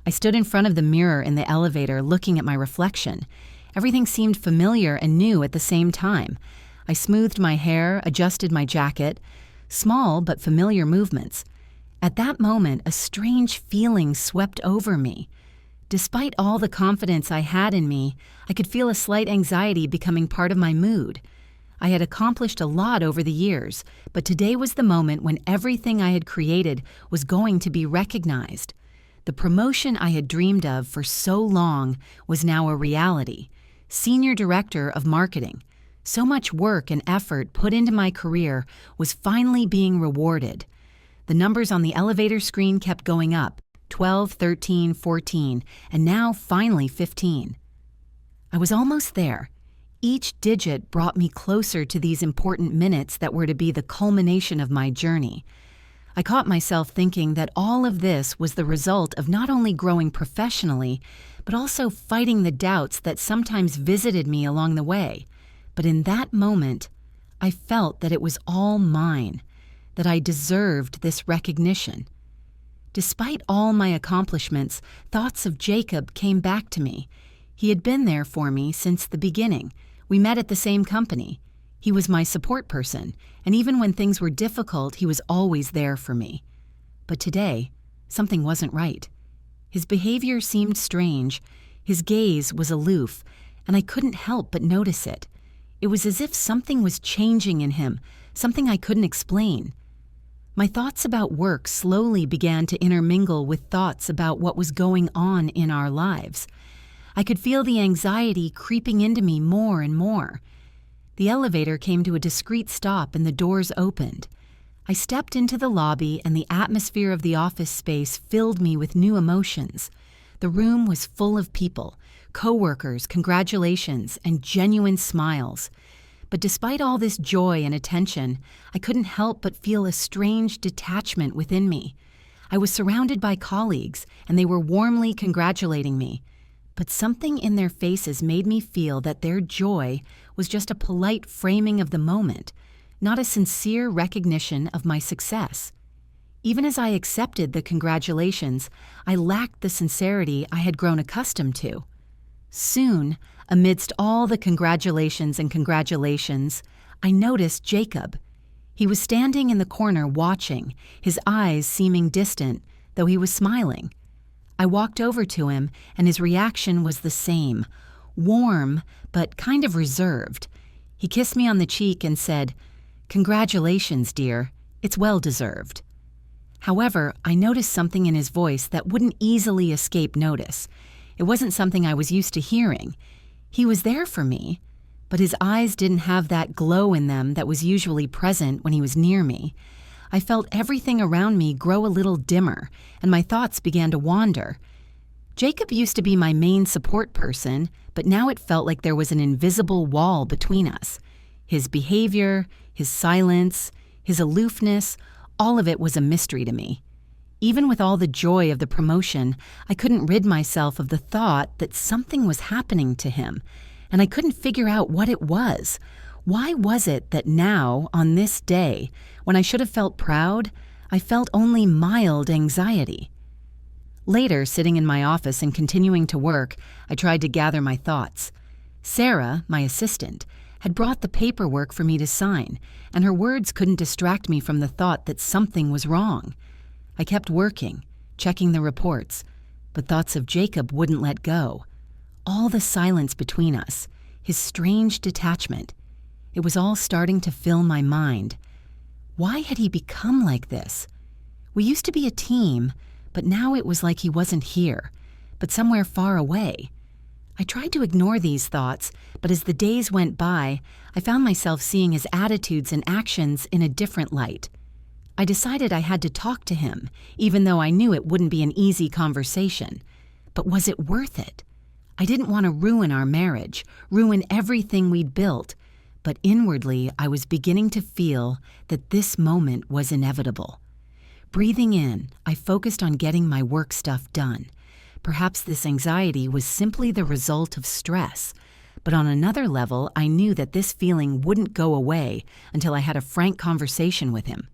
I stood in front of the mirror in the elevator looking at my reflection. Everything seemed familiar and new at the same time. I smoothed my hair, adjusted my jacket. Small but familiar movements. At that moment, a strange feeling swept over me. Despite all the confidence I had in me, I could feel a slight anxiety becoming part of my mood. I had accomplished a lot over the years, but today was the moment when everything I had created was going to be recognized. The promotion I had dreamed of for so long was now a reality. Senior Director of Marketing. So much work and effort put into my career was finally being rewarded. The numbers on the elevator screen kept going up, 12, 13, 14, and now finally 15. I was almost there. Each digit brought me closer to these important minutes that were to be the culmination of my journey. I caught myself thinking that all of this was the result of not only growing professionally, but also fighting the doubts that sometimes visited me along the way. But in that moment, I felt that it was all mine, that I deserved this recognition. Despite all my accomplishments, thoughts of Jacob came back to me. He had been there for me since the beginning. We met at the same company. He was my support person, and even when things were difficult, he was always there for me. But today, something wasn't right. His behavior seemed strange. His gaze was aloof, and I couldn't help but notice it. It was as if something was changing in him, something I couldn't explain. My thoughts about work slowly began to intermingle with thoughts about what was going on in our lives. I could feel the anxiety creeping into me more and more. The elevator came to a discreet stop and the doors opened. I stepped into the lobby and the atmosphere of the office space filled me with new emotions. The room was full of people, coworkers, congratulations, and genuine smiles. But despite all this joy and attention, I couldn't help but feel a strange detachment within me. I was surrounded by colleagues, and they were warmly congratulating me. But something in their faces made me feel that their joy was just a polite framing of the moment, not a sincere recognition of my success. Even as I accepted the congratulations, I lacked the sincerity I had grown accustomed to. Soon, amidst all the congratulations, I noticed Jacob. He was standing in the corner watching, his eyes seeming distant, though he was smiling. I walked over to him, and his reaction was the same, warm, but kind of reserved. He kissed me on the cheek and said, "Congratulations, dear. It's well deserved." However, I noticed something in his voice that wouldn't easily escape notice. It wasn't something I was used to hearing. He was there for me, but his eyes didn't have that glow in them that was usually present when he was near me. I felt everything around me grow a little dimmer, and my thoughts began to wander. Jacob used to be my main support person, but now it felt like there was an invisible wall between us. His behavior, his silence, his aloofness, all of it was a mystery to me. Even with all the joy of the promotion, I couldn't rid myself of the thought that something was happening to him, and I couldn't figure out what it was. Why was it that now, on this day, when I should have felt proud, I felt only mild anxiety? Later, sitting in my office and continuing to work, I tried to gather my thoughts. Sarah, my assistant, had brought the paperwork for me to sign, and her words couldn't distract me from the thought that something was wrong. I kept working, checking the reports, but thoughts of Jacob wouldn't let go. All the silence between us, his strange detachment, it was all starting to fill my mind. Why had he become like this? We used to be a team, but now it was like he wasn't here, but somewhere far away. I tried to ignore these thoughts, but as the days went by, I found myself seeing his attitudes and actions in a different light. I decided I had to talk to him, even though I knew it wouldn't be an easy conversation. But was it worth it? I didn't want to ruin our marriage, ruin everything we'd built, but inwardly I was beginning to feel that this moment was inevitable. Breathing in, I focused on getting my work stuff done. Perhaps this anxiety was simply the result of stress, but on another level, I knew that this feeling wouldn't go away until I had a frank conversation with him.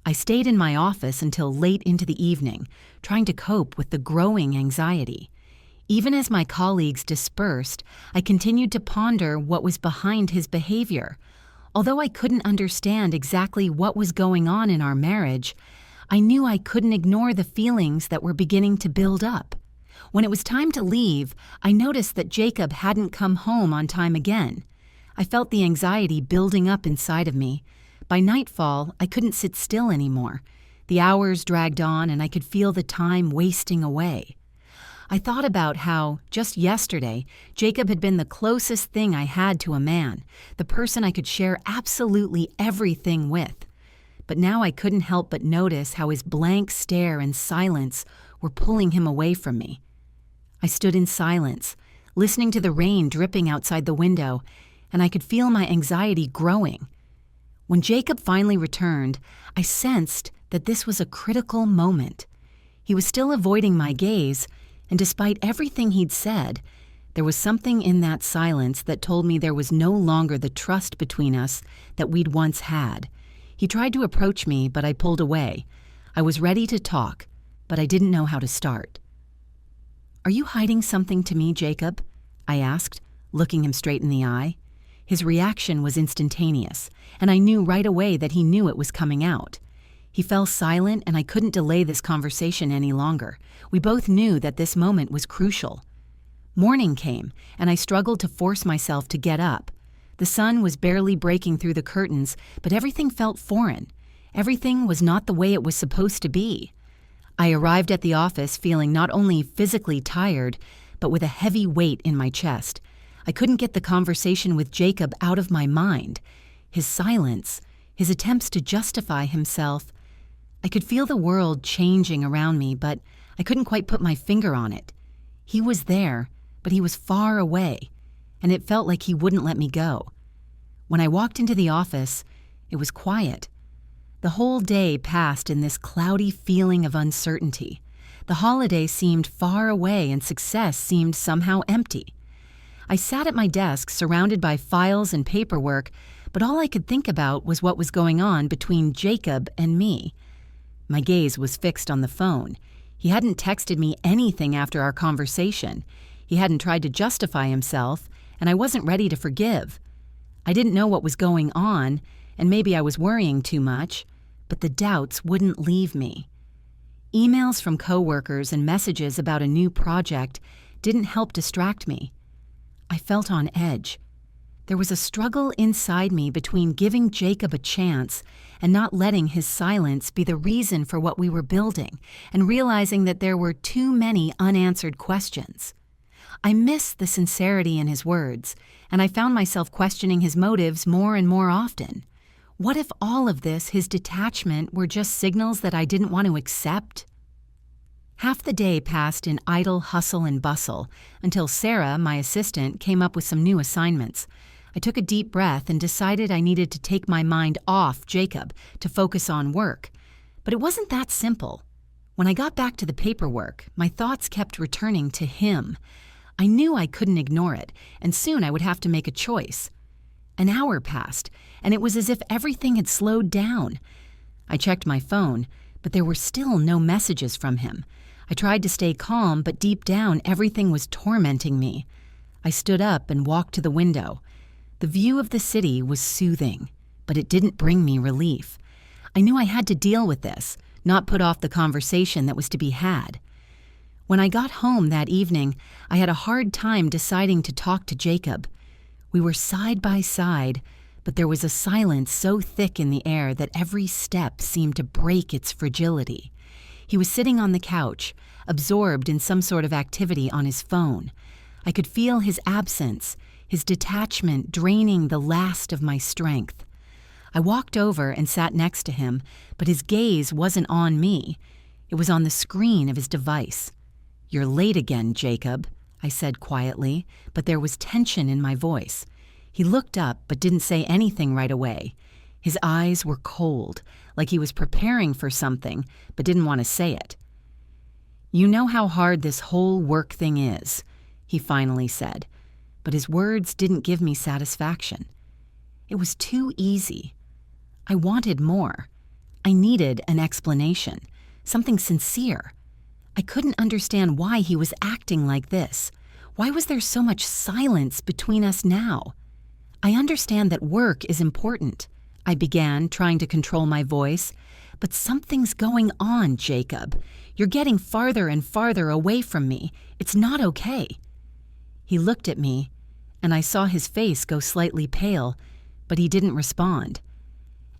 I stayed in my office until late into the evening, trying to cope with the growing anxiety. Even as my colleagues dispersed, I continued to ponder what was behind his behavior. Although I couldn't understand exactly what was going on in our marriage, I knew I couldn't ignore the feelings that were beginning to build up. When it was time to leave, I noticed that Jacob hadn't come home on time again. I felt the anxiety building up inside of me. By nightfall, I couldn't sit still anymore. The hours dragged on and I could feel the time wasting away. I thought about how, just yesterday, Jacob had been the closest thing I had to a man, the person I could share absolutely everything with. But now I couldn't help but notice how his blank stare and silence were pulling him away from me. I stood in silence, listening to the rain dripping outside the window, and I could feel my anxiety growing. When Jacob finally returned, I sensed that this was a critical moment. He was still avoiding my gaze, and despite everything he'd said, there was something in that silence that told me there was no longer the trust between us that we'd once had. He tried to approach me, but I pulled away. I was ready to talk, but I didn't know how to start. "Are you hiding something to me, Jacob?" I asked, looking him straight in the eye. His reaction was instantaneous, and I knew right away that he knew it was coming out. He fell silent, and I couldn't delay this conversation any longer. We both knew that this moment was crucial. Morning came, and I struggled to force myself to get up. The sun was barely breaking through the curtains, but everything felt foreign. Everything was not the way it was supposed to be. I arrived at the office feeling not only physically tired, but with a heavy weight in my chest. I couldn't get the conversation with Jacob out of my mind. His silence, his attempts to justify himself. I could feel the world changing around me, but I couldn't quite put my finger on it. He was there, but he was far away, and it felt like he wouldn't let me go. When I walked into the office, it was quiet. The whole day passed in this cloudy feeling of uncertainty. The holiday seemed far away and success seemed somehow empty. I sat at my desk surrounded by files and paperwork, but all I could think about was what was going on between Jacob and me. My gaze was fixed on the phone. He hadn't texted me anything after our conversation. He hadn't tried to justify himself, and I wasn't ready to forgive. I didn't know what was going on, and maybe I was worrying too much, but the doubts wouldn't leave me. Emails from coworkers and messages about a new project didn't help distract me. I felt on edge. There was a struggle inside me between giving Jacob a chance and not letting his silence be the reason for what we were building, and realizing that there were too many unanswered questions. I missed the sincerity in his words, and I found myself questioning his motives more and more often. What if all of this, his detachment, were just signals that I didn't want to accept? Half the day passed in idle hustle and bustle until Sarah, my assistant, came up with some new assignments. I took a deep breath and decided I needed to take my mind off Jacob to focus on work. But it wasn't that simple. When I got back to the paperwork, my thoughts kept returning to him. I knew I couldn't ignore it, and soon I would have to make a choice. An hour passed, and it was as if everything had slowed down. I checked my phone, but there were still no messages from him. I tried to stay calm, but deep down, everything was tormenting me. I stood up and walked to the window. The view of the city was soothing, but it didn't bring me relief. I knew I had to deal with this, not put off the conversation that was to be had. When I got home that evening, I had a hard time deciding to talk to Jacob. We were side by side, but there was a silence so thick in the air that every step seemed to break its fragility. He was sitting on the couch, absorbed in some sort of activity on his phone. I could feel his absence, his detachment draining the last of my strength. I walked over and sat next to him, but his gaze wasn't on me. It was on the screen of his device. "You're late again, Jacob," I said quietly, but there was tension in my voice. He looked up but didn't say anything right away. His eyes were cold, like he was preparing for something but didn't want to say it. "You know how hard this whole work thing is," he finally said, but his words didn't give me satisfaction. It was too easy. I wanted more. I needed an explanation, something sincere. I couldn't understand why he was acting like this. Why was there so much silence between us now? I understand that work is important, I began, trying to control my voice. But something's going on, Jacob. You're getting farther and farther away from me. It's not okay. He looked at me, and I saw his face go slightly pale, but he didn't respond.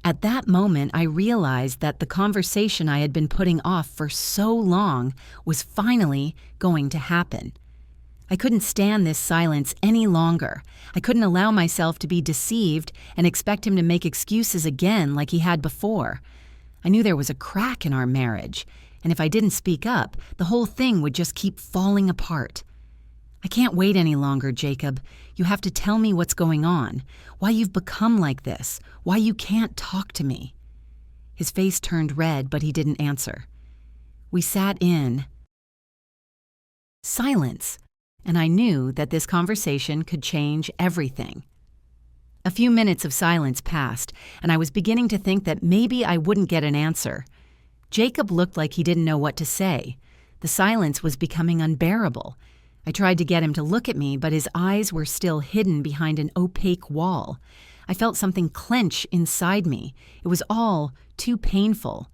At that moment, I realized that the conversation I had been putting off for so long was finally going to happen. I couldn't stand this silence any longer. I couldn't allow myself to be deceived and expect him to make excuses again like he had before. I knew there was a crack in our marriage, and if I didn't speak up, the whole thing would just keep falling apart. I can't wait any longer, Jacob. You have to tell me what's going on, why you've become like this, why you can't talk to me. His face turned red, but he didn't answer. We sat in silence, and I knew that this conversation could change everything. A few minutes of silence passed, and I was beginning to think that maybe I wouldn't get an answer. Jacob looked like he didn't know what to say. The silence was becoming unbearable. I tried to get him to look at me, but his eyes were still hidden behind an opaque wall. I felt something clench inside me. It was all too painful.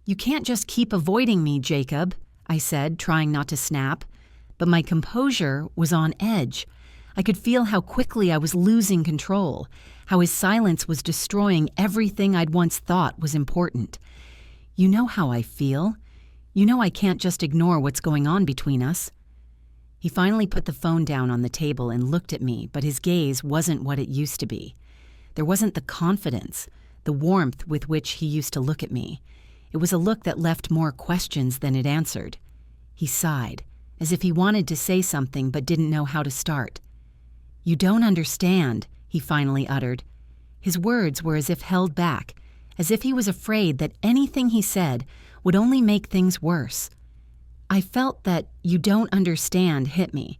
"You can't just keep avoiding me, Jacob," I said, trying not to snap. But my composure was on edge. I could feel how quickly I was losing control, how his silence was destroying everything I'd once thought was important. "You know how I feel. You know I can't just ignore what's going on between us." He finally put the phone down on the table and looked at me, but his gaze wasn't what it used to be. There wasn't the confidence, the warmth with which he used to look at me. It was a look that left more questions than it answered. He sighed, as if he wanted to say something but didn't know how to start. "You don't understand," he finally uttered. His words were as if held back, as if he was afraid that anything he said would only make things worse. I felt that "you don't understand" hit me.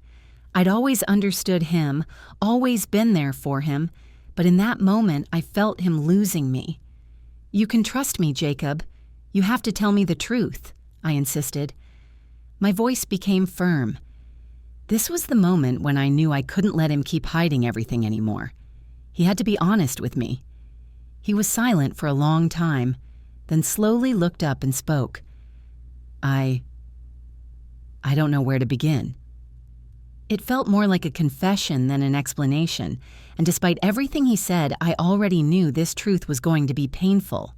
I'd always understood him, always been there for him, but in that moment I felt him losing me. "You can trust me, Jacob. You have to tell me the truth," I insisted. My voice became firm. This was the moment when I knew I couldn't let him keep hiding everything anymore. He had to be honest with me. He was silent for a long time, then slowly looked up and spoke. I don't know where to begin." It felt more like a confession than an explanation, and despite everything he said, I already knew this truth was going to be painful.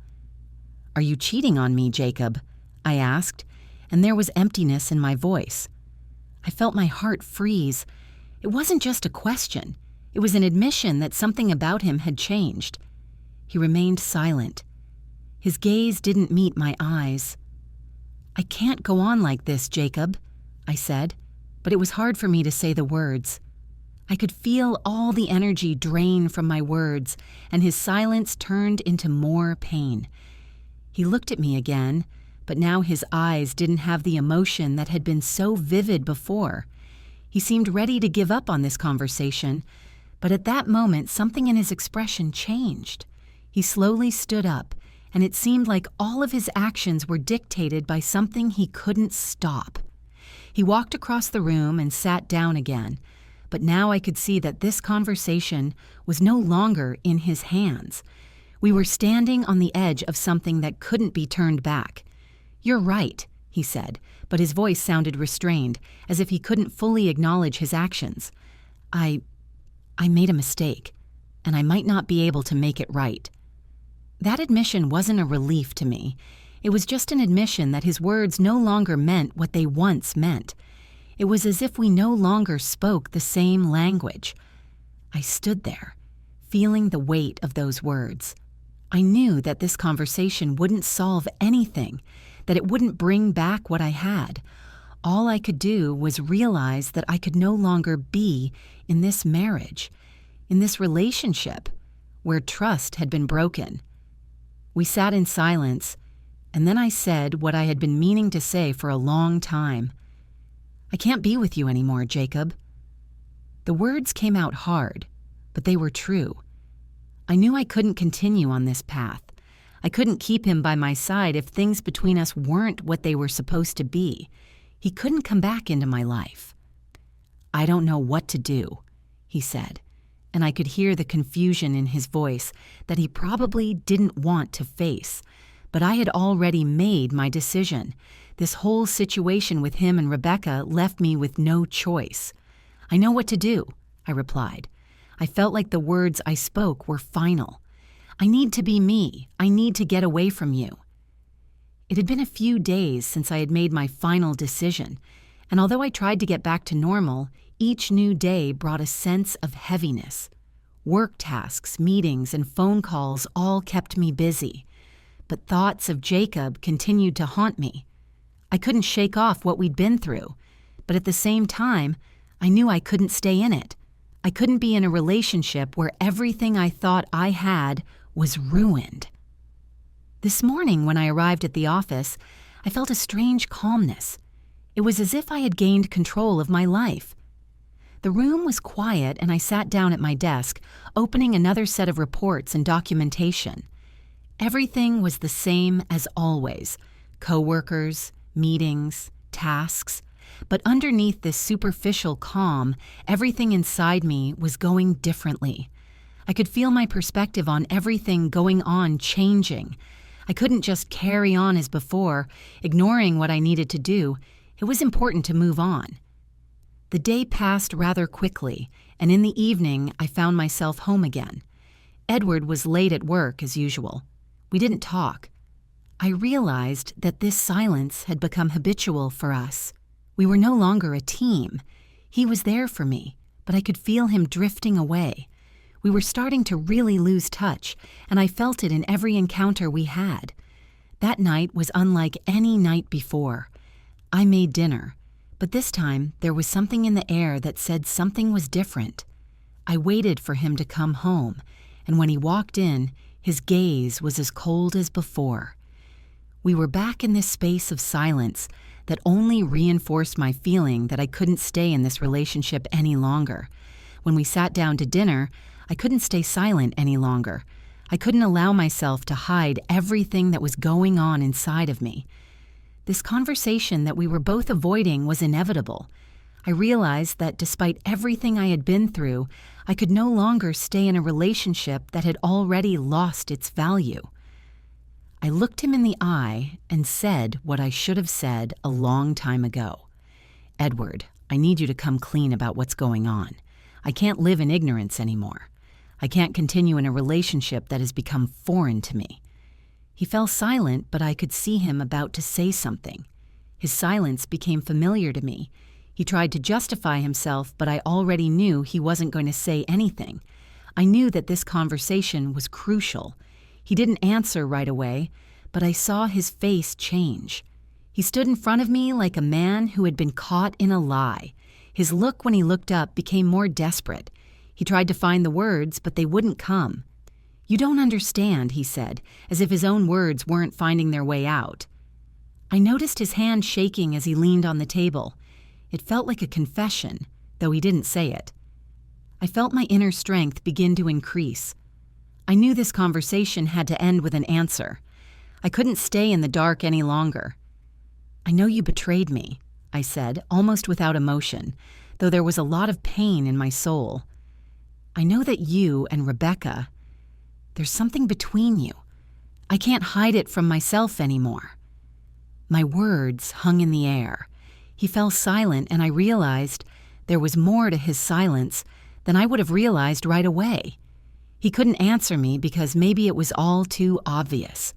"Are you cheating on me, Jacob?" I asked, and there was emptiness in my voice. I felt my heart freeze. It wasn't just a question. It was an admission that something about him had changed. He remained silent. His gaze didn't meet my eyes. "I can't go on like this, Jacob," I said, but it was hard for me to say the words. I could feel all the energy drain from my words, and his silence turned into more pain. He looked at me again, but now his eyes didn't have the emotion that had been so vivid before. He seemed ready to give up on this conversation, but at that moment something in his expression changed. He slowly stood up, and it seemed like all of his actions were dictated by something he couldn't stop. He walked across the room and sat down again, but now I could see that this conversation was no longer in his hands. We were standing on the edge of something that couldn't be turned back. "You're right," he said, but his voice sounded restrained, as if he couldn't fully acknowledge his actions. I made a mistake, and I might not be able to make it right." That admission wasn't a relief to me. It was just an admission that his words no longer meant what they once meant. It was as if we no longer spoke the same language. I stood there, feeling the weight of those words. I knew that this conversation wouldn't solve anything, that it wouldn't bring back what I had. All I could do was realize that I could no longer be in this marriage, in this relationship, where trust had been broken. We sat in silence, and then I said what I had been meaning to say for a long time. "I can't be with you anymore, Jacob." The words came out hard, but they were true. I knew I couldn't continue on this path. I couldn't keep him by my side if things between us weren't what they were supposed to be. He couldn't come back into my life. "I don't know what to do," he said, and I could hear the confusion in his voice that he probably didn't want to face. But I had already made my decision. This whole situation with him and Rebecca left me with no choice. "I know what to do," I replied. I felt like the words I spoke were final. "I need to be me. I need to get away from you." It had been a few days since I had made my final decision, and although I tried to get back to normal, each new day brought a sense of heaviness. Work tasks, meetings, and phone calls all kept me busy. But thoughts of Jacob continued to haunt me. I couldn't shake off what we'd been through, but at the same time, I knew I couldn't stay in it. I couldn't be in a relationship where everything I thought I had was ruined. This morning, when I arrived at the office, I felt a strange calmness. It was as if I had gained control of my life. The room was quiet, and I sat down at my desk, opening another set of reports and documentation. Everything was the same as always: coworkers, meetings, tasks. But underneath this superficial calm, everything inside me was going differently. I could feel my perspective on everything going on changing. I couldn't just carry on as before, ignoring what I needed to do. It was important to move on. The day passed rather quickly, and in the evening I found myself home again. Edward was late at work as usual. We didn't talk. I realized that this silence had become habitual for us. We were no longer a team. He was there for me, but I could feel him drifting away. We were starting to really lose touch, and I felt it in every encounter we had. That night was unlike any night before. I made dinner, but this time there was something in the air that said something was different. I waited for him to come home, and when he walked in, his gaze was as cold as before. We were back in this space of silence that only reinforced my feeling that I couldn't stay in this relationship any longer. When we sat down to dinner, I couldn't stay silent any longer. I couldn't allow myself to hide everything that was going on inside of me. This conversation that we were both avoiding was inevitable. I realized that despite everything I had been through, I could no longer stay in a relationship that had already lost its value. I looked him in the eye and said what I should have said a long time ago. "Edward, I need you to come clean about what's going on. I can't live in ignorance anymore. I can't continue in a relationship that has become foreign to me." He fell silent, but I could see him about to say something. His silence became familiar to me. He tried to justify himself, but I already knew he wasn't going to say anything. I knew that this conversation was crucial. He didn't answer right away, but I saw his face change. He stood in front of me like a man who had been caught in a lie. His look when he looked up became more desperate. He tried to find the words, but they wouldn't come. "You don't understand," he said, as if his own words weren't finding their way out. I noticed his hand shaking as he leaned on the table. It felt like a confession, though he didn't say it. I felt my inner strength begin to increase. I knew this conversation had to end with an answer. I couldn't stay in the dark any longer. "I know you betrayed me," I said, almost without emotion, though there was a lot of pain in my soul. "I know that you and Rebecca, there's something between you. I can't hide it from myself anymore." My words hung in the air. He fell silent, and I realized there was more to his silence than I would have realized right away. He couldn't answer me because maybe it was all too obvious.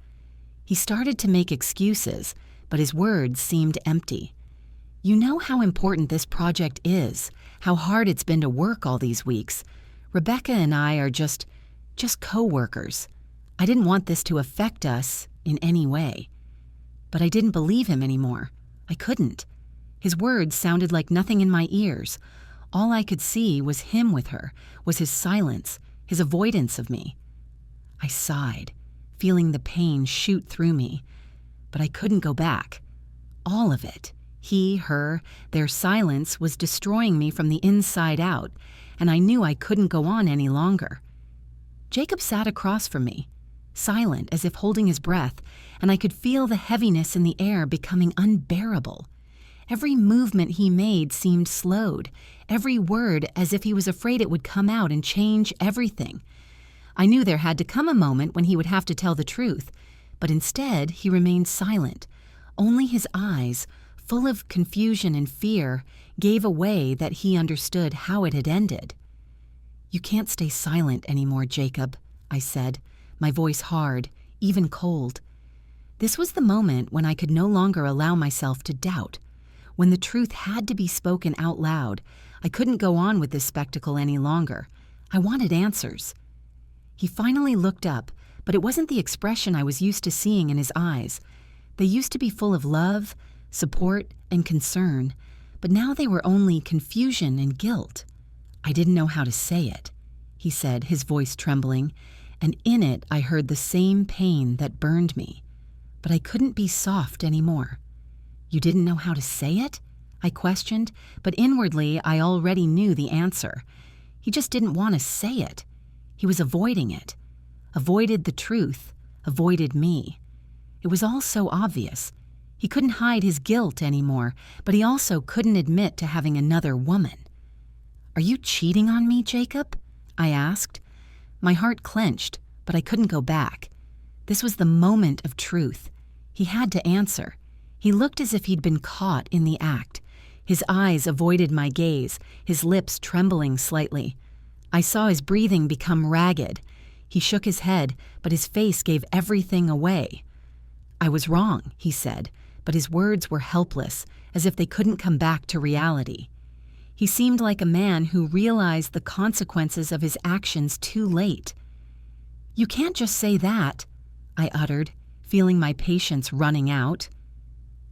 He started to make excuses, but his words seemed empty. "You know how important this project is, how hard it's been to work all these weeks. Rebecca and I are just co-workers. I didn't want this to affect us in any way." But I didn't believe him anymore. I couldn't. His words sounded like nothing in my ears. All I could see was him with her, was his silence, his avoidance of me. I sighed, feeling the pain shoot through me. But I couldn't go back. All of it, he, her, their silence was destroying me from the inside out, and I knew I couldn't go on any longer. Jacob sat across from me. silent as if holding his breath, and I could feel the heaviness in the air becoming unbearable. Every movement he made seemed slowed, every word as if he was afraid it would come out and change everything. I knew there had to come a moment when he would have to tell the truth, but instead he remained silent. Only his eyes, full of confusion and fear, gave away that he understood how it had ended. "You can't stay silent anymore, Jacob," I said, my voice hard, even cold. This was the moment when I could no longer allow myself to doubt, when the truth had to be spoken out loud. I couldn't go on with this spectacle any longer. I wanted answers. He finally looked up, but it wasn't the expression I was used to seeing in his eyes. They used to be full of love, support, and concern, but now they were only confusion and guilt. "I didn't know how to say it," he said, his voice trembling, and in it I heard the same pain that burned me. But I couldn't be soft anymore. "You didn't know how to say it?" I questioned, but inwardly I already knew the answer. He just didn't want to say it. He was avoiding it. Avoided the truth. Avoided me. It was all so obvious. He couldn't hide his guilt anymore, but he also couldn't admit to having another woman. "Are you cheating on me, Jacob?" I asked. My heart clenched, but I couldn't go back. This was the moment of truth. He had to answer. He looked as if he'd been caught in the act. His eyes avoided my gaze, his lips trembling slightly. I saw his breathing become ragged. He shook his head, but his face gave everything away. "I was wrong," he said, but his words were helpless, as if they couldn't come back to reality. He seemed like a man who realized the consequences of his actions too late. "You can't just say that," I uttered, feeling my patience running out.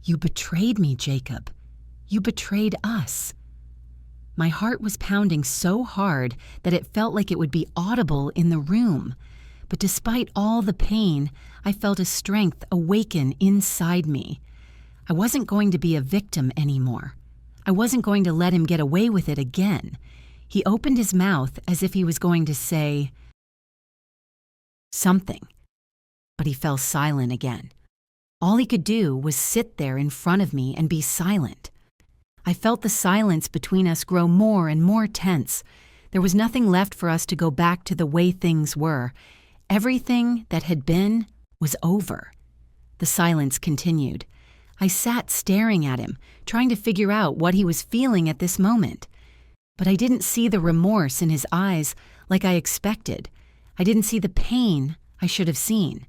"You betrayed me, Jacob. You betrayed us." My heart was pounding so hard that it felt like it would be audible in the room. But despite all the pain, I felt a strength awaken inside me. I wasn't going to be a victim anymore. I wasn't going to let him get away with it again. He opened his mouth as if he was going to say something, but he fell silent again. All he could do was sit there in front of me and be silent. I felt the silence between us grow more and more tense. There was nothing left for us to go back to the way things were. Everything that had been was over. The silence continued. I sat staring at him, trying to figure out what he was feeling at this moment. But I didn't see the remorse in his eyes like I expected. I didn't see the pain I should have seen.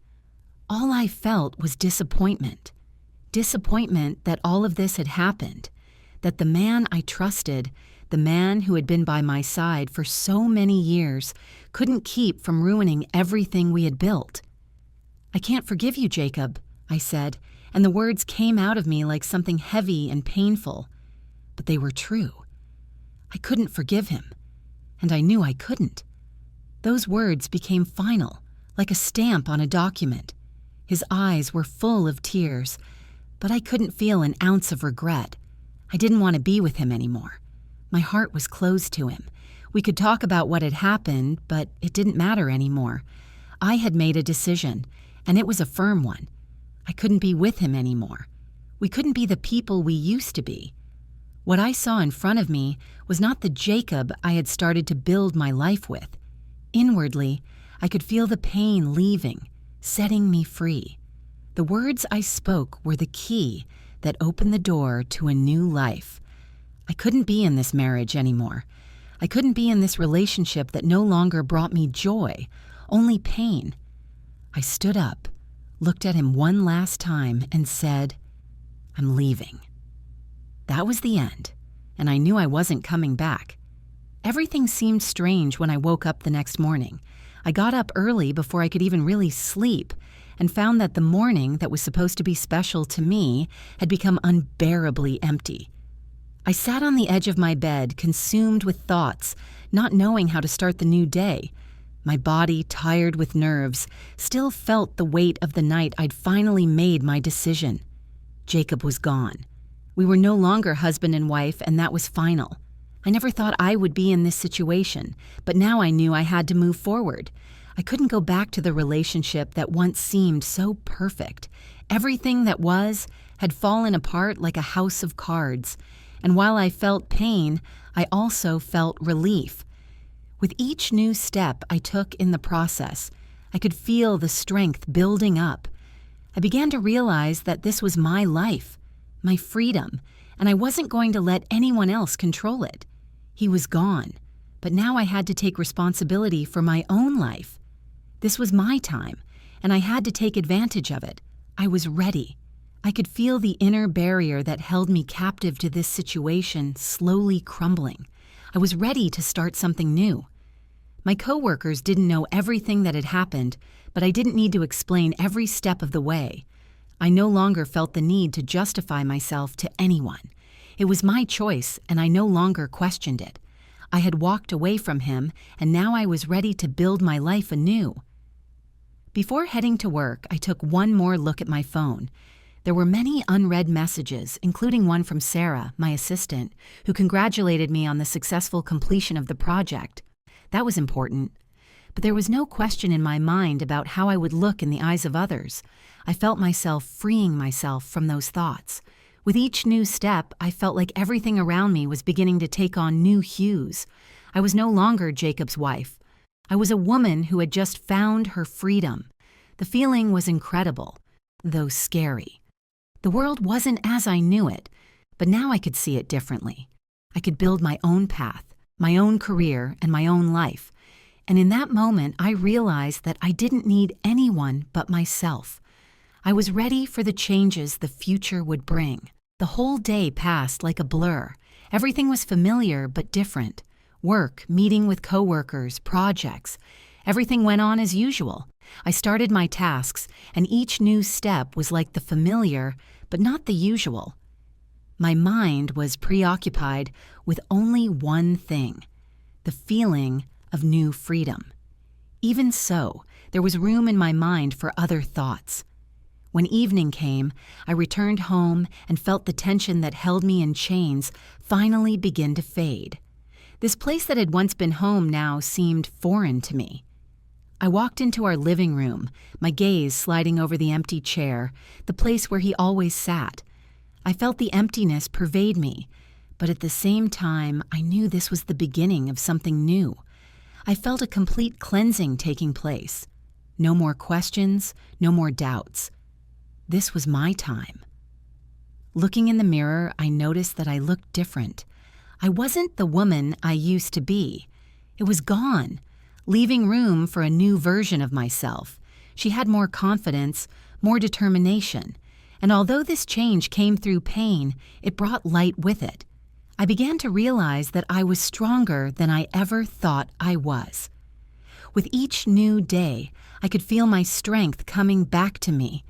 All I felt was disappointment. Disappointment that all of this had happened, that the man I trusted, the man who had been by my side for so many years, couldn't keep from ruining everything we had built. "I can't forgive you, Jacob," I said, and the words came out of me like something heavy and painful. But they were true. I couldn't forgive him, and I knew I couldn't. Those words became final, like a stamp on a document. His eyes were full of tears, but I couldn't feel an ounce of regret. I didn't want to be with him anymore. My heart was closed to him. We could talk about what had happened, but it didn't matter anymore. I had made a decision, and it was a firm one. I couldn't be with him anymore. We couldn't be the people we used to be. What I saw in front of me was not the Jacob I had started to build my life with. Inwardly, I could feel the pain leaving, setting me free. The words I spoke were the key that opened the door to a new life. I couldn't be in this marriage anymore. I couldn't be in this relationship that no longer brought me joy, only pain. I stood up, looked at him one last time, and said, "I'm leaving." That was the end, and I knew I wasn't coming back. Everything seemed strange when I woke up the next morning. I got up early before I could even really sleep, and found that the morning that was supposed to be special to me had become unbearably empty. I sat on the edge of my bed, consumed with thoughts, not knowing how to start the new day. My body, tired with nerves, still felt the weight of the night I'd finally made my decision. Jacob was gone. We were no longer husband and wife, and that was final. I never thought I would be in this situation, but now I knew I had to move forward. I couldn't go back to the relationship that once seemed so perfect. Everything that was had fallen apart like a house of cards, and while I felt pain, I also felt relief. With each new step I took in the process, I could feel the strength building up. I began to realize that this was my life, my freedom, and I wasn't going to let anyone else control it. He was gone, but now I had to take responsibility for my own life. This was my time, and I had to take advantage of it. I was ready. I could feel the inner barrier that held me captive to this situation slowly crumbling. I was ready to start something new. My coworkers didn't know everything that had happened, but I didn't need to explain every step of the way. I no longer felt the need to justify myself to anyone. It was my choice, and I no longer questioned it. I had walked away from him, and now I was ready to build my life anew. Before heading to work, I took one more look at my phone. There were many unread messages, including one from Sarah, my assistant, who congratulated me on the successful completion of the project. That was important. But there was no question in my mind about how I would look in the eyes of others. I felt myself freeing myself from those thoughts. With each new step, I felt like everything around me was beginning to take on new hues. I was no longer Jacob's wife. I was a woman who had just found her freedom. The feeling was incredible, though scary. The world wasn't as I knew it, but now I could see it differently. I could build my own path, my own career, and my own life. And in that moment, I realized that I didn't need anyone but myself. I was ready for the changes the future would bring. The whole day passed like a blur. Everything was familiar but different. Work, meeting with coworkers, projects. Everything went on as usual. I started my tasks, and each new step was like the familiar, but not the usual. My mind was preoccupied with only one thing: the feeling of new freedom. Even so, there was room in my mind for other thoughts. When evening came, I returned home and felt the tension that held me in chains finally begin to fade. This place that had once been home now seemed foreign to me. I walked into our living room, my gaze sliding over the empty chair, the place where he always sat. I felt the emptiness pervade me, but at the same time, I knew this was the beginning of something new. I felt a complete cleansing taking place. No more questions, no more doubts. This was my time. Looking in the mirror, I noticed that I looked different. I wasn't the woman I used to be. It was gone, leaving room for a new version of myself. She had more confidence, more determination, and although this change came through pain, it brought light with it. I began to realize that I was stronger than I ever thought I was. With each new day, I could feel my strength coming back to me.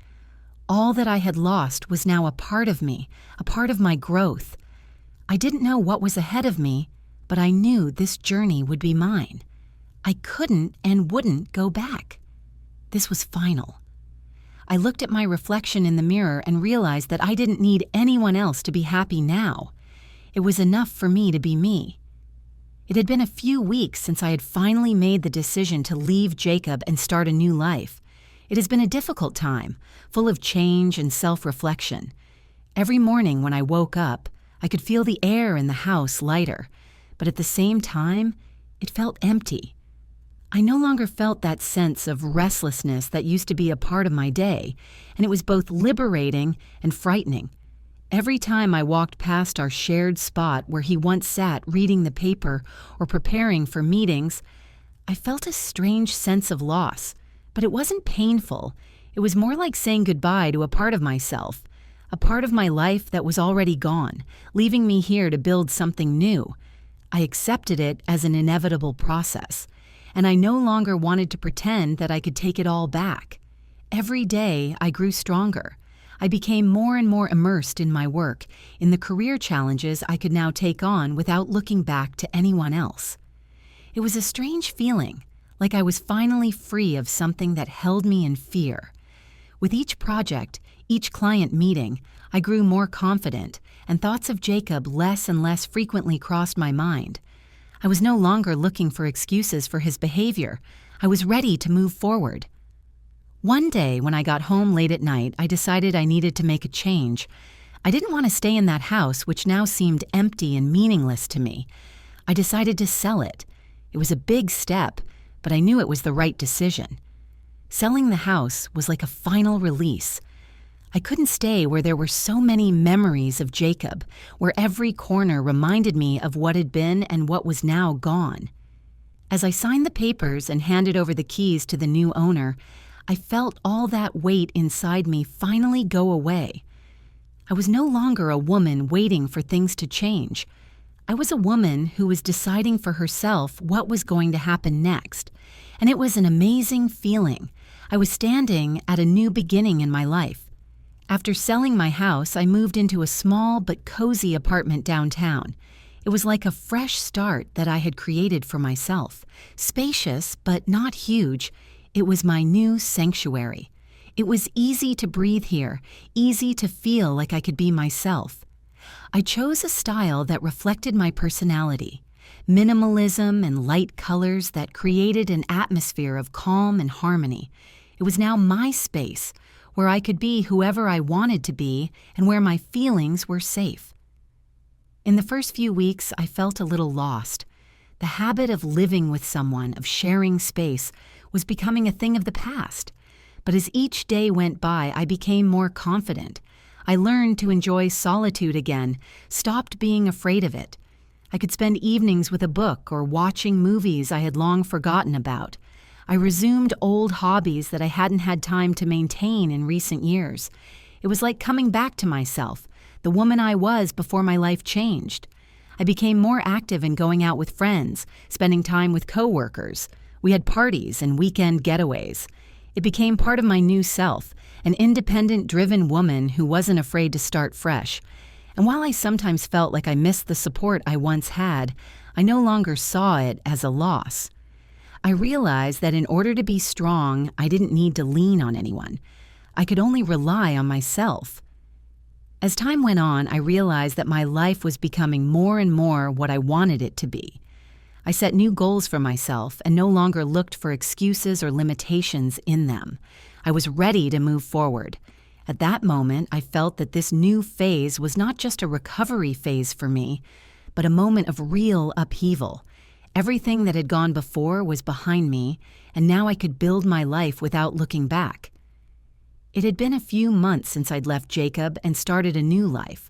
All that I had lost was now a part of me, a part of my growth. I didn't know what was ahead of me, but I knew this journey would be mine. I couldn't and wouldn't go back. This was final. I looked at my reflection in the mirror and realized that I didn't need anyone else to be happy now. It was enough for me to be me. It had been a few weeks since I had finally made the decision to leave Jacob and start a new life. It has been a difficult time, full of change and self-reflection. Every morning when I woke up, I could feel the air in the house lighter, but at the same time, it felt empty. I no longer felt that sense of restlessness that used to be a part of my day, and it was both liberating and frightening. Every time I walked past our shared spot where he once sat reading the paper or preparing for meetings, I felt a strange sense of loss, but it wasn't painful. It was more like saying goodbye to a part of myself, a part of my life that was already gone, leaving me here to build something new. I accepted it as an inevitable process, and I no longer wanted to pretend that I could take it all back. Every day, I grew stronger. I became more and more immersed in my work, in the career challenges I could now take on without looking back to anyone else. It was a strange feeling, like I was finally free of something that held me in fear. With each project, each client meeting, I grew more confident, and thoughts of Jacob less and less frequently crossed my mind. I was no longer looking for excuses for his behavior. I was ready to move forward. One day, when I got home late at night, I decided I needed to make a change. I didn't want to stay in that house, which now seemed empty and meaningless to me. I decided to sell it. It was a big step, but I knew it was the right decision. Selling the house was like a final release. I couldn't stay where there were so many memories of Jacob, where every corner reminded me of what had been and what was now gone. As I signed the papers and handed over the keys to the new owner, I felt all that weight inside me finally go away. I was no longer a woman waiting for things to change. I was a woman who was deciding for herself what was going to happen next, and it was an amazing feeling. I was standing at a new beginning in my life. After selling my house, I moved into a small but cozy apartment downtown. It was like a fresh start that I had created for myself. Spacious, but not huge, it was my new sanctuary. It was easy to breathe here, easy to feel like I could be myself. I chose a style that reflected my personality, minimalism and light colors that created an atmosphere of calm and harmony. It was now my space, where I could be whoever I wanted to be and where my feelings were safe. In the first few weeks, I felt a little lost. The habit of living with someone, of sharing space, was becoming a thing of the past. But as each day went by, I became more confident. I learned to enjoy solitude again, stopped being afraid of it. I could spend evenings with a book or watching movies I had long forgotten about. I resumed old hobbies that I hadn't had time to maintain in recent years. It was like coming back to myself, the woman I was before my life changed. I became more active in going out with friends, spending time with coworkers. We had parties and weekend getaways. It became part of my new self, an independent, driven woman who wasn't afraid to start fresh. And while I sometimes felt like I missed the support I once had, I no longer saw it as a loss. I realized that in order to be strong, I didn't need to lean on anyone. I could only rely on myself. As time went on, I realized that my life was becoming more and more what I wanted it to be. I set new goals for myself and no longer looked for excuses or limitations in them. I was ready to move forward. At that moment, I felt that this new phase was not just a recovery phase for me, but a moment of real upheaval. Everything that had gone before was behind me, and now I could build my life without looking back. It had been a few months since I'd left Jacob and started a new life.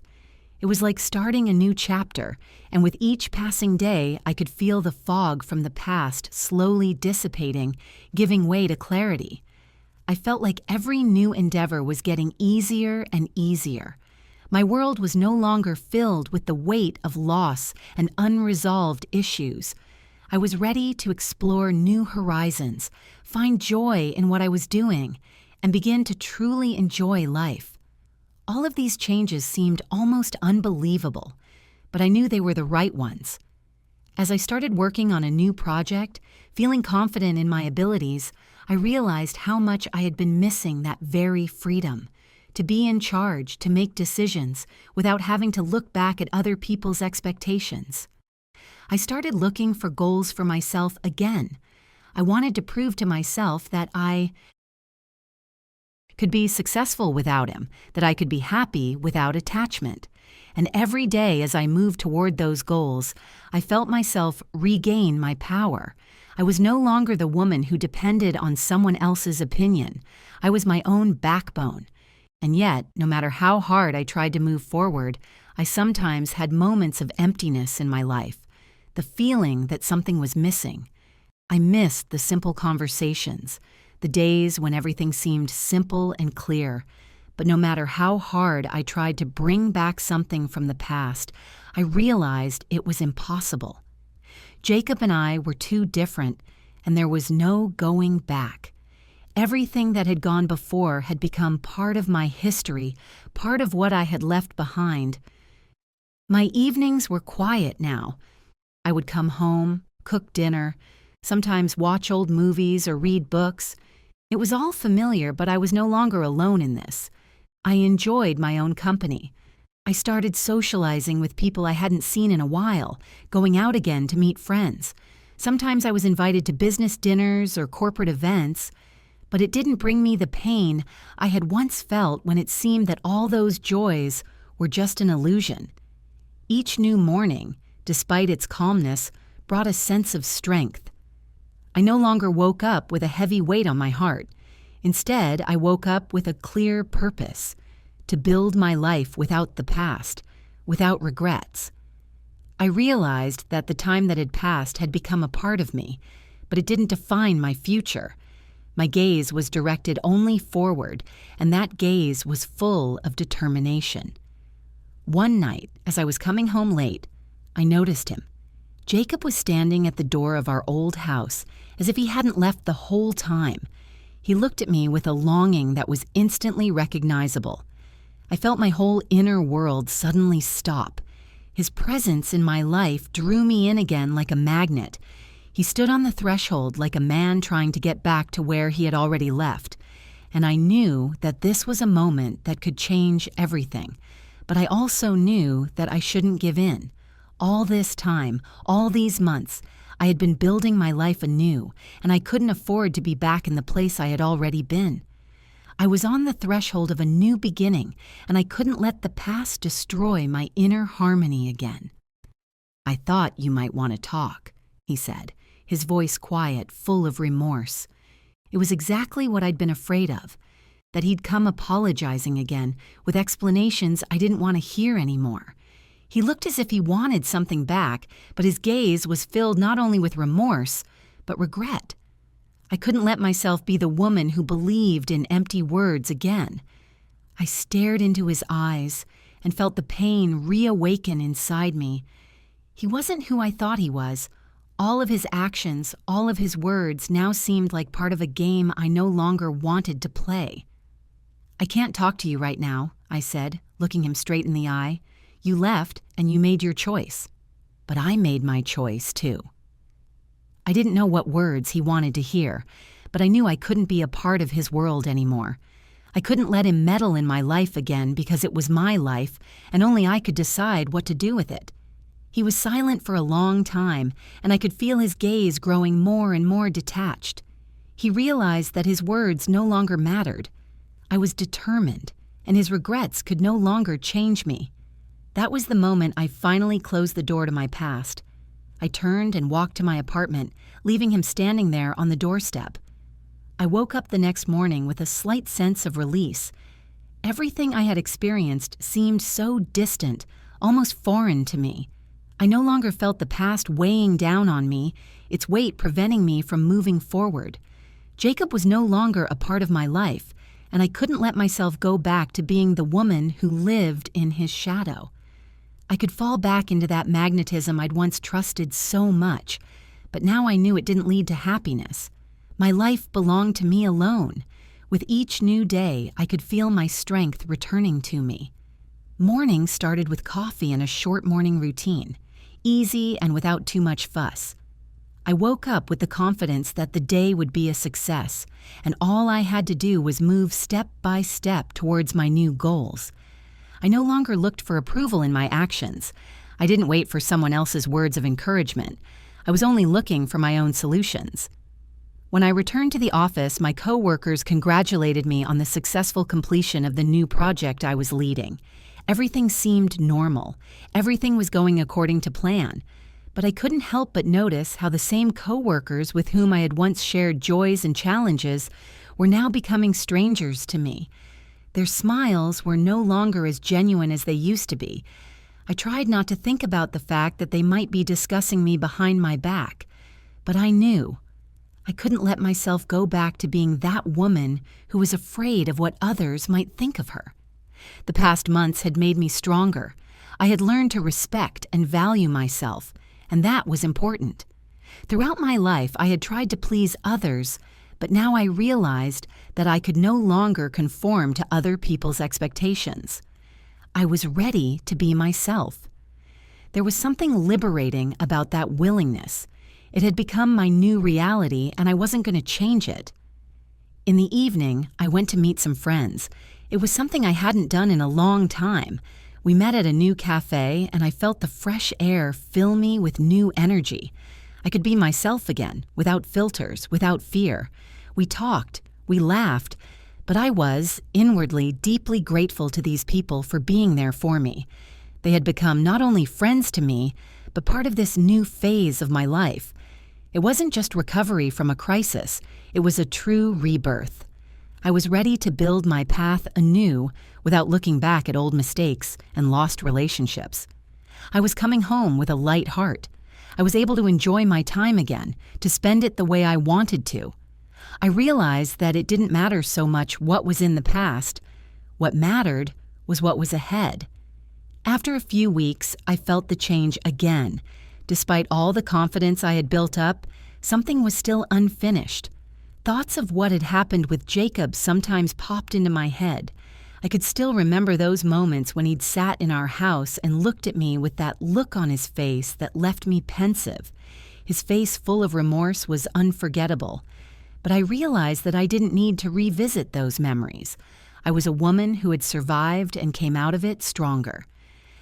It was like starting a new chapter, and with each passing day, I could feel the fog from the past slowly dissipating, giving way to clarity. I felt like every new endeavor was getting easier and easier. My world was no longer filled with the weight of loss and unresolved issues. I was ready to explore new horizons, find joy in what I was doing, and begin to truly enjoy life. All of these changes seemed almost unbelievable, but I knew they were the right ones. As I started working on a new project, feeling confident in my abilities, I realized how much I had been missing that very freedom, to be in charge, to make decisions, without having to look back at other people's expectations. I started looking for goals for myself again. I wanted to prove to myself that I could be successful without him, that I could be happy without attachment. And every day as I moved toward those goals, I felt myself regain my power. I was no longer the woman who depended on someone else's opinion. I was my own backbone. And yet, no matter how hard I tried to move forward, I sometimes had moments of emptiness in my life, the feeling that something was missing. I missed the simple conversations, the days when everything seemed simple and clear. But no matter how hard I tried to bring back something from the past, I realized it was impossible. Jacob and I were too different, and there was no going back. Everything that had gone before had become part of my history, part of what I had left behind. My evenings were quiet now. I would come home, cook dinner, sometimes watch old movies or read books. It was all familiar, but I was no longer alone in this. I enjoyed my own company. I started socializing with people I hadn't seen in a while, going out again to meet friends. Sometimes I was invited to business dinners or corporate events, but it didn't bring me the pain I had once felt when it seemed that all those joys were just an illusion. Each new morning, despite its calmness, brought a sense of strength. I no longer woke up with a heavy weight on my heart. Instead, I woke up with a clear purpose: to build my life without the past, without regrets. I realized that the time that had passed had become a part of me, but it didn't define my future. My gaze was directed only forward, and that gaze was full of determination. One night, as I was coming home late, I noticed him. Jacob was standing at the door of our old house, as if he hadn't left the whole time. He looked at me with a longing that was instantly recognizable. I felt my whole inner world suddenly stop. His presence in my life drew me in again like a magnet. He stood on the threshold like a man trying to get back to where he had already left, and I knew that this was a moment that could change everything. But I also knew that I shouldn't give in. All this time, all these months, I had been building my life anew, and I couldn't afford to be back in the place I had already been. I was on the threshold of a new beginning, and I couldn't let the past destroy my inner harmony again. "I thought you might want to talk," he said, his voice quiet, full of remorse. It was exactly what I'd been afraid of, that he'd come apologizing again, with explanations I didn't want to hear anymore. He looked as if he wanted something back, but his gaze was filled not only with remorse, but regret. I couldn't let myself be the woman who believed in empty words again. I stared into his eyes and felt the pain reawaken inside me. He wasn't who I thought he was. All of his actions, all of his words now seemed like part of a game I no longer wanted to play. "I can't talk to you right now," I said, looking him straight in the eye. "You left and you made your choice. But I made my choice too." I didn't know what words he wanted to hear, but I knew I couldn't be a part of his world anymore. I couldn't let him meddle in my life again because it was my life, and only I could decide what to do with it. He was silent for a long time, and I could feel his gaze growing more and more detached. He realized that his words no longer mattered. I was determined, and his regrets could no longer change me. That was the moment I finally closed the door to my past. I turned and walked to my apartment, leaving him standing there on the doorstep. I woke up the next morning with a slight sense of release. Everything I had experienced seemed so distant, almost foreign to me. I no longer felt the past weighing down on me, its weight preventing me from moving forward. Jacob was no longer a part of my life, and I couldn't let myself go back to being the woman who lived in his shadow. I could fall back into that magnetism I'd once trusted so much, but now I knew it didn't lead to happiness. My life belonged to me alone. With each new day, I could feel my strength returning to me. Morning started with coffee and a short morning routine, easy and without too much fuss. I woke up with the confidence that the day would be a success, and all I had to do was move step by step towards my new goals. I no longer looked for approval in my actions. I didn't wait for someone else's words of encouragement. I was only looking for my own solutions. When I returned to the office, my co-workers congratulated me on the successful completion of the new project I was leading. Everything seemed normal. Everything was going according to plan. But I couldn't help but notice how the same co-workers with whom I had once shared joys and challenges were now becoming strangers to me. Their smiles were no longer as genuine as they used to be. I tried not to think about the fact that they might be discussing me behind my back, but I knew. I couldn't let myself go back to being that woman who was afraid of what others might think of her. The past months had made me stronger. I had learned to respect and value myself, and that was important. Throughout my life, I had tried to please others, but now I realized that I could no longer conform to other people's expectations. I was ready to be myself. There was something liberating about that willingness. It had become my new reality, and I wasn't going to change it. In the evening, I went to meet some friends. It was something I hadn't done in a long time. We met at a new cafe, and I felt the fresh air fill me with new energy. I could be myself again, without filters, without fear. We talked, we laughed, but I was, inwardly, deeply grateful to these people for being there for me. They had become not only friends to me, but part of this new phase of my life. It wasn't just recovery from a crisis, it was a true rebirth. I was ready to build my path anew without looking back at old mistakes and lost relationships. I was coming home with a light heart. I was able to enjoy my time again, to spend it the way I wanted to. I realized that it didn't matter so much what was in the past. What mattered was what was ahead. After a few weeks, I felt the change again. Despite all the confidence I had built up, something was still unfinished. Thoughts of what had happened with Jacob sometimes popped into my head. I could still remember those moments when he'd sat in our house and looked at me with that look on his face that left me pensive. His face full of remorse was unforgettable. But I realized that I didn't need to revisit those memories. I was a woman who had survived and came out of it stronger.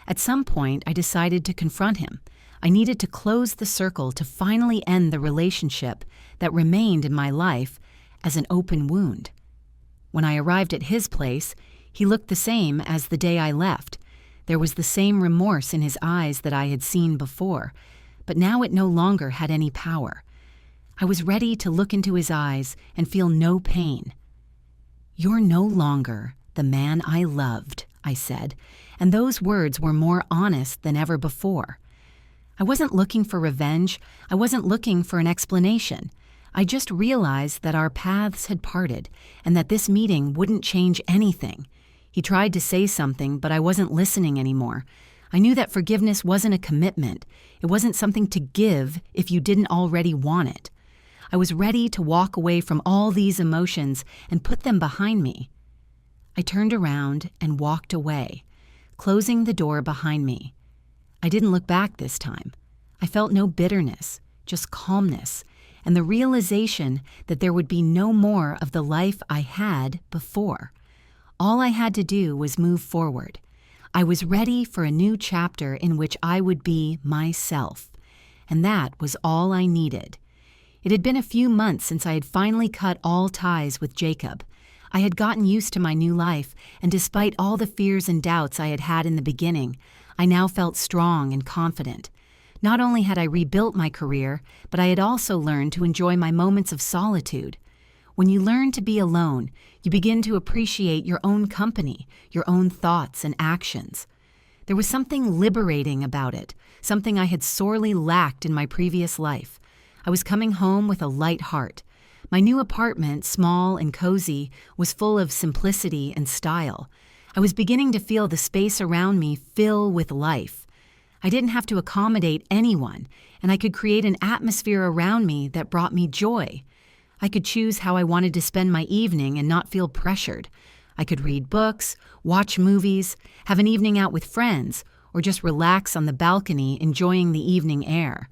At some point, I decided to confront him. I needed to close the circle to finally end the relationship that remained in my life as an open wound. When I arrived at his place, he looked the same as the day I left. There was the same remorse in his eyes that I had seen before, but now it no longer had any power. I was ready to look into his eyes and feel no pain. "You're no longer the man I loved," I said, and those words were more honest than ever before. I wasn't looking for revenge. I wasn't looking for an explanation. I just realized that our paths had parted and that this meeting wouldn't change anything. He tried to say something, but I wasn't listening anymore. I knew that forgiveness wasn't a commitment. It wasn't something to give if you didn't already want it. I was ready to walk away from all these emotions and put them behind me. I turned around and walked away, closing the door behind me. I didn't look back this time. I felt no bitterness, just calmness, and the realization that there would be no more of the life I had before. All I had to do was move forward. I was ready for a new chapter in which I would be myself, and that was all I needed. It had been a few months since I had finally cut all ties with Jacob. I had gotten used to my new life, and despite all the fears and doubts I had had in the beginning, I now felt strong and confident. Not only had I rebuilt my career, but I had also learned to enjoy my moments of solitude. When you learn to be alone, you begin to appreciate your own company, your own thoughts and actions. There was something liberating about it, something I had sorely lacked in my previous life. I was coming home with a light heart. My new apartment, small and cozy, was full of simplicity and style. I was beginning to feel the space around me fill with life. I didn't have to accommodate anyone, and I could create an atmosphere around me that brought me joy. I could choose how I wanted to spend my evening and not feel pressured. I could read books, watch movies, have an evening out with friends, or just relax on the balcony enjoying the evening air.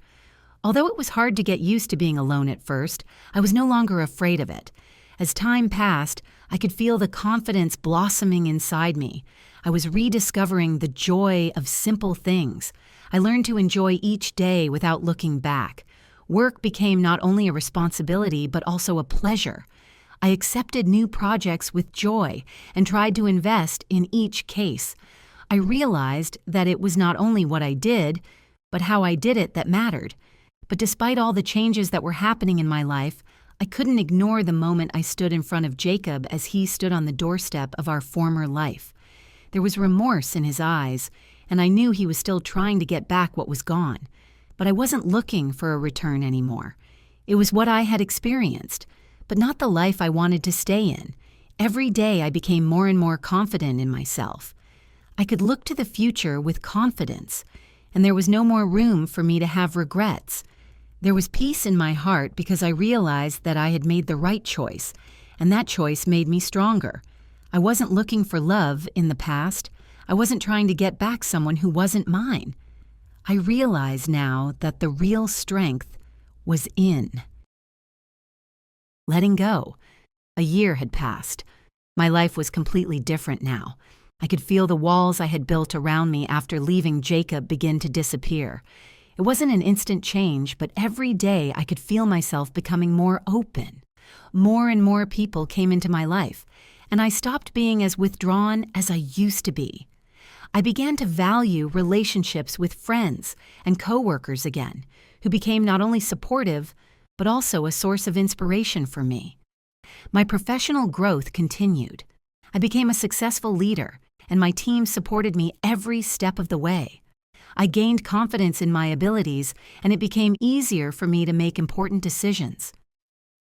Although it was hard to get used to being alone at first, I was no longer afraid of it. As time passed, I could feel the confidence blossoming inside me. I was rediscovering the joy of simple things. I learned to enjoy each day without looking back. Work became not only a responsibility, but also a pleasure. I accepted new projects with joy and tried to invest in each case. I realized that it was not only what I did, but how I did it that mattered. But despite all the changes that were happening in my life, I couldn't ignore the moment I stood in front of Jacob as he stood on the doorstep of our former life. There was remorse in his eyes, and I knew he was still trying to get back what was gone. But I wasn't looking for a return anymore. It was what I had experienced, but not the life I wanted to stay in. Every day I became more and more confident in myself. I could look to the future with confidence, and there was no more room for me to have regrets. There was peace in my heart because I realized that I had made the right choice, and that choice made me stronger. I wasn't looking for love in the past. I wasn't trying to get back someone who wasn't mine. I realize now that the real strength was in letting go. A year had passed. My life was completely different now. I could feel the walls I had built around me after leaving Jacob begin to disappear. It wasn't an instant change, but every day I could feel myself becoming more open. More and more people came into my life, and I stopped being as withdrawn as I used to be. I began to value relationships with friends and coworkers again, who became not only supportive, but also a source of inspiration for me. My professional growth continued. I became a successful leader, and my team supported me every step of the way. I gained confidence in my abilities, and it became easier for me to make important decisions.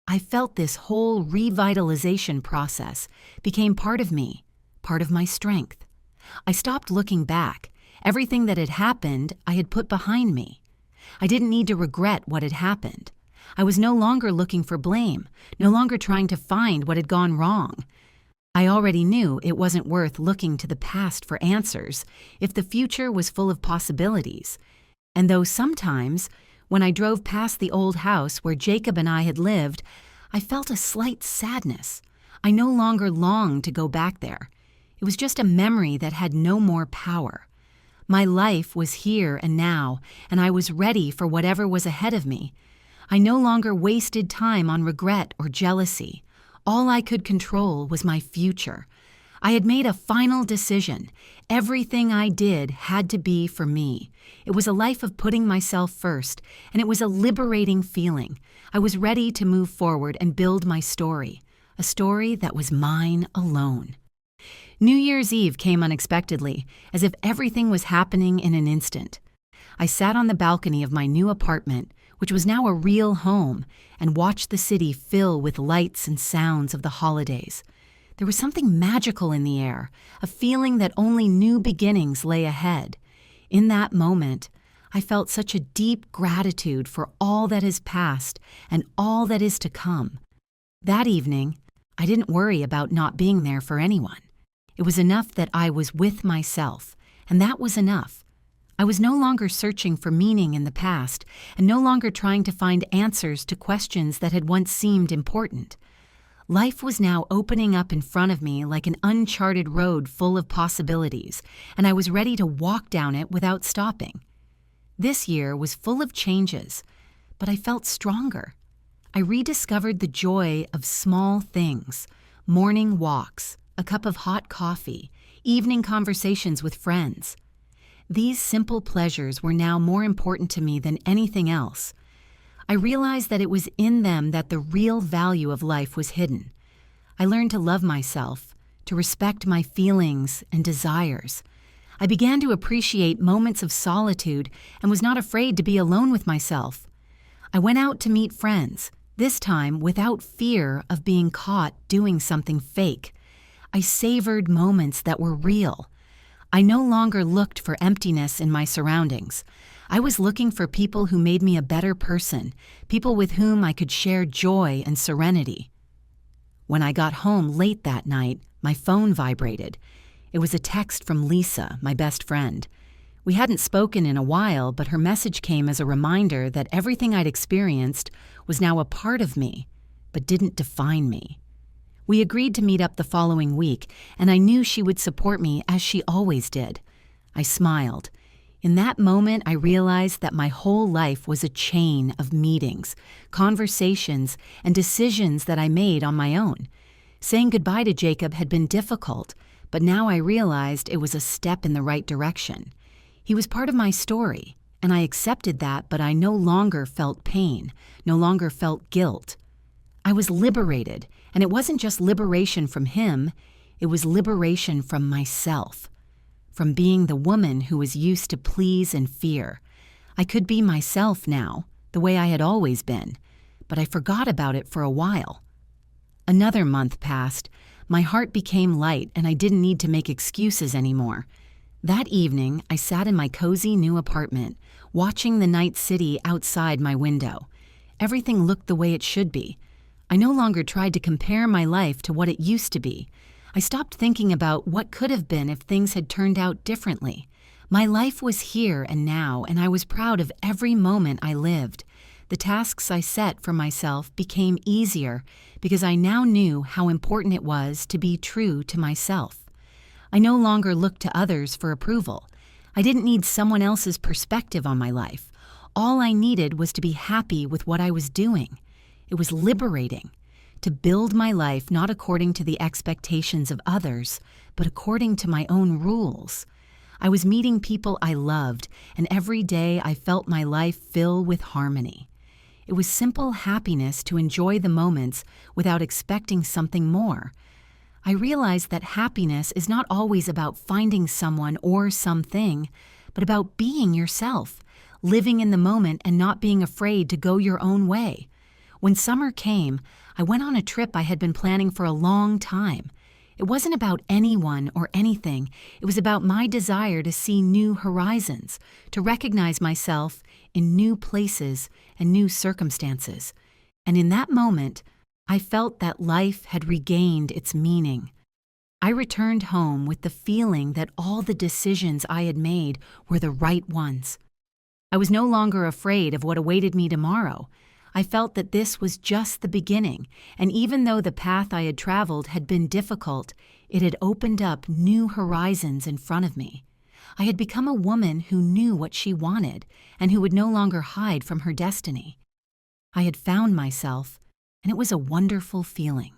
I felt this whole revitalization process became part of me, part of my strength. I stopped looking back. Everything that had happened, I had put behind me. I didn't need to regret what had happened. I was no longer looking for blame, no longer trying to find what had gone wrong. I already knew it wasn't worth looking to the past for answers if the future was full of possibilities. And though sometimes, when I drove past the old house where Jacob and I had lived, I felt a slight sadness. I no longer longed to go back there. It was just a memory that had no more power. My life was here and now, and I was ready for whatever was ahead of me. I no longer wasted time on regret or jealousy. All I could control was my future. I had made a final decision. Everything I did had to be for me. It was a life of putting myself first, and it was a liberating feeling. I was ready to move forward and build my story, a story that was mine alone. New Year's Eve came unexpectedly, as if everything was happening in an instant. I sat on the balcony of my new apartment, which was now a real home, and watched the city fill with lights and sounds of the holidays. There was something magical in the air, a feeling that only new beginnings lay ahead. In that moment, I felt such a deep gratitude for all that has passed and all that is to come. That evening, I didn't worry about not being there for anyone. It was enough that I was with myself, and that was enough. I was no longer searching for meaning in the past and no longer trying to find answers to questions that had once seemed important. Life was now opening up in front of me like an uncharted road full of possibilities, and I was ready to walk down it without stopping. This year was full of changes, but I felt stronger. I rediscovered the joy of small things, morning walks, a cup of hot coffee, evening conversations with friends. These simple pleasures were now more important to me than anything else. I realized that it was in them that the real value of life was hidden. I learned to love myself, to respect my feelings and desires. I began to appreciate moments of solitude and was not afraid to be alone with myself. I went out to meet friends, this time without fear of being caught doing something fake. I savored moments that were real. I no longer looked for emptiness in my surroundings. I was looking for people who made me a better person, people with whom I could share joy and serenity. When I got home late that night, my phone vibrated. It was a text from Lisa, my best friend. We hadn't spoken in a while, but her message came as a reminder that everything I'd experienced was now a part of me, but didn't define me. We agreed to meet up the following week, and I knew she would support me as she always did. I smiled. In that moment, I realized that my whole life was a chain of meetings, conversations, and decisions that I made on my own. Saying goodbye to Jacob had been difficult, but now I realized it was a step in the right direction. He was part of my story, and I accepted that, but I no longer felt pain, no longer felt guilt. I was liberated, and it wasn't just liberation from him, it was liberation from myself, from being the woman who was used to please and fear. I could be myself now, the way I had always been, but I forgot about it for a while. Another month passed. My heart became light, and I didn't need to make excuses anymore. That evening, I sat in my cozy new apartment, watching the night city outside my window. Everything looked the way it should be. I no longer tried to compare my life to what it used to be. I stopped thinking about what could have been if things had turned out differently. My life was here and now, and I was proud of every moment I lived. The tasks I set for myself became easier because I now knew how important it was to be true to myself. I no longer looked to others for approval. I didn't need someone else's perspective on my life. All I needed was to be happy with what I was doing. It was liberating to build my life not according to the expectations of others, but according to my own rules. I was meeting people I loved, and every day I felt my life fill with harmony. It was simple happiness to enjoy the moments without expecting something more. I realized that happiness is not always about finding someone or something, but about being yourself, living in the moment and not being afraid to go your own way. When summer came, I went on a trip I had been planning for a long time. It wasn't about anyone or anything. It was about my desire to see new horizons, to recognize myself in new places and new circumstances. And in that moment, I felt that life had regained its meaning. I returned home with the feeling that all the decisions I had made were the right ones. I was no longer afraid of what awaited me tomorrow. I felt that this was just the beginning, and even though the path I had traveled had been difficult, it had opened up new horizons in front of me. I had become a woman who knew what she wanted and who would no longer hide from her destiny. I had found myself, and it was a wonderful feeling.